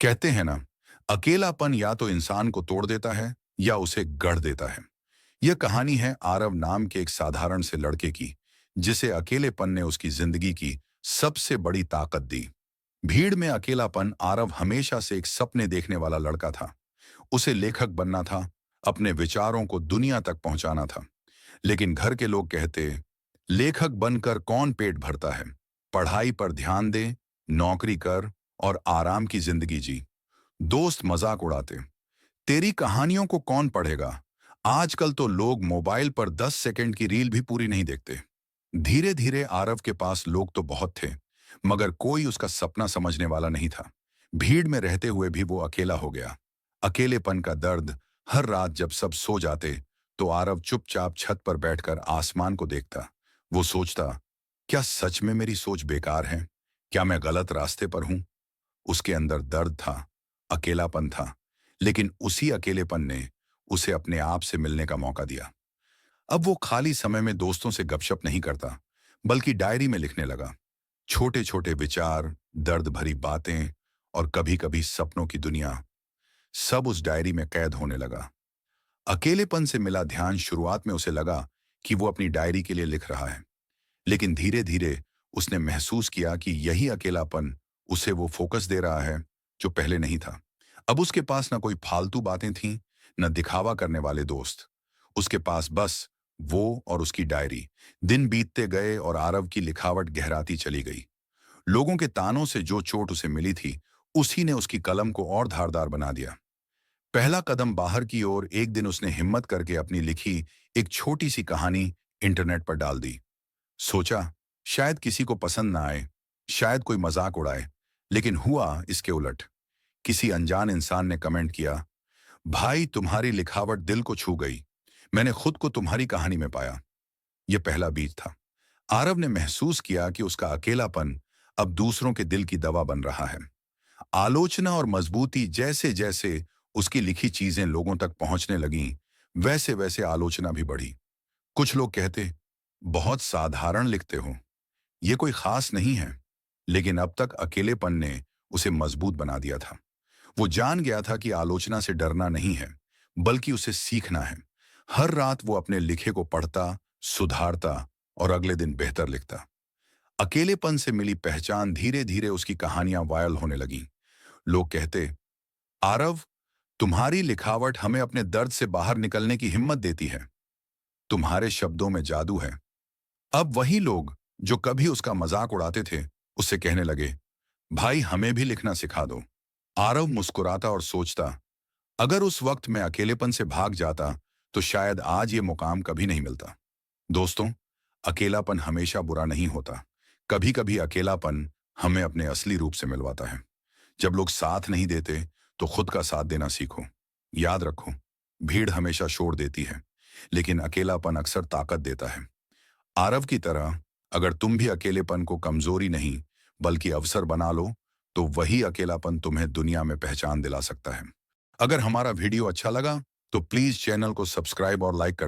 कहते हैं ना, अकेलापन या तो इंसान को तोड़ देता है या उसे गढ़ देता है। यह कहानी है आरव नाम के एक साधारण से लड़के की, जिसे अकेलेपन ने उसकी जिंदगी की सबसे बड़ी ताकत दी। भीड़ में अकेलापन आरव हमेशा से एक सपने देखने वाला लड़का था। उसे लेखक बनना था, अपने विचारों को दुनिया तक पहुंचाना था। लेकिन घर के लोग कहते, लेखक बनकर कौन पेट भरता है, पढ़ाई पर ध्यान दे, नौकरी कर और आराम की जिंदगी जी। दोस्त मजाक उड़ाते, तेरी कहानियों को कौन पढ़ेगा, आजकल तो लोग मोबाइल पर 10 सेकंड की रील भी पूरी नहीं देखते। धीरे धीरे आरव के पास लोग तो बहुत थे, मगर कोई उसका सपना समझने वाला नहीं था। भीड़ में रहते हुए भी वो अकेला हो गया। अकेलेपन का दर्द। हर रात जब सब सो जाते तो आरव चुपचाप छत पर बैठकर आसमान को देखता। वो सोचता, क्या सच में मेरी सोच बेकार है? क्या मैं गलत रास्ते पर हूं? उसके अंदर दर्द था, अकेलापन था, लेकिन उसी अकेलेपन ने उसे अपने आप से मिलने का मौका दिया। अब वो खाली समय में दोस्तों से गपशप नहीं करता, बल्कि डायरी में लिखने लगा। छोटे छोटे विचार, दर्द भरी बातें और कभी कभी सपनों की दुनिया, सब उस डायरी में कैद होने लगा। अकेलेपन से मिला ध्यान शुरुआत में उसे लगा कि वो अपनी डायरी के लिए लिख रहा है, लेकिन धीरे धीरे उसने महसूस किया कि यही अकेलापन उसे वो फोकस दे रहा है जो पहले नहीं था। अब उसके पास न कोई फालतू बातें थीं, न दिखावा करने वाले दोस्त। उसके पास बस वो और उसकी डायरी। दिन बीतते गए और आरव की लिखावट गहराती चली गई। लोगों के तानों से जो चोट उसे मिली थी, उसी ने उसकी कलम को और धारदार बना दिया। पहला कदम बाहर की ओर। एक दिन उसने हिम्मत करके अपनी लिखी एक छोटी सी कहानी इंटरनेट पर डाल दी। सोचा, शायद किसी को पसंद ना आए, शायद कोई मजाक उड़ाए, लेकिन हुआ इसके उलट। किसी अनजान इंसान ने कमेंट किया, भाई तुम्हारी लिखावट दिल को छू गई, मैंने खुद को तुम्हारी कहानी में पाया। यह पहला बीज था। आरव ने महसूस किया कि उसका अकेलापन अब दूसरों के दिल की दवा बन रहा है। आलोचना और मजबूती, जैसे जैसे उसकी लिखी चीजें लोगों तक पहुंचने लगीं, वैसे वैसे आलोचना भी बढ़ी। कुछ लोग कहते, बहुत साधारण लिखते हो, ये कोई खास नहीं है। लेकिन अब तक अकेलेपन ने उसे मजबूत बना दिया था। वो जान गया था कि आलोचना से डरना नहीं है, बल्कि उसे सीखना है। हर रात वो अपने लिखे को पढ़ता, सुधारता और अगले दिन बेहतर लिखता। अकेलेपन से मिली पहचान धीरे धीरे उसकी कहानियां वायरल होने लगीं। लोग कहते, आरव, तुम्हारी लिखावट हमें अपने दर्द से बाहर निकलने की हिम्मत देती है, तुम्हारे शब्दों में जादू है। अब वही लोग जो कभी उसका मजाक उड़ाते थे, उससे कहने लगे, भाई हमें भी लिखना सिखा दो। आरव मुस्कुराता और सोचता, अगर उस वक्त मैं अकेलेपन से भाग जाता तो शायद आज ये मुकाम कभी नहीं मिलता। दोस्तों, अकेलापन हमेशा बुरा नहीं होता। कभी कभी अकेलापन हमें अपने असली रूप से मिलवाता है। जब लोग साथ नहीं देते तो खुद का साथ देना सीखो। याद रखो, भीड़ हमेशा शोर देती है, लेकिन अकेलापन अक्सर ताकत देता है। आरव की तरह अगर तुम भी अकेलेपन को कमजोरी नहीं बल्कि अवसर बना लो, तो वही अकेलापन तुम्हें दुनिया में पहचान दिला सकता है। अगर हमारा वीडियो अच्छा लगा तो प्लीज चैनल को सब्सक्राइब और लाइक कर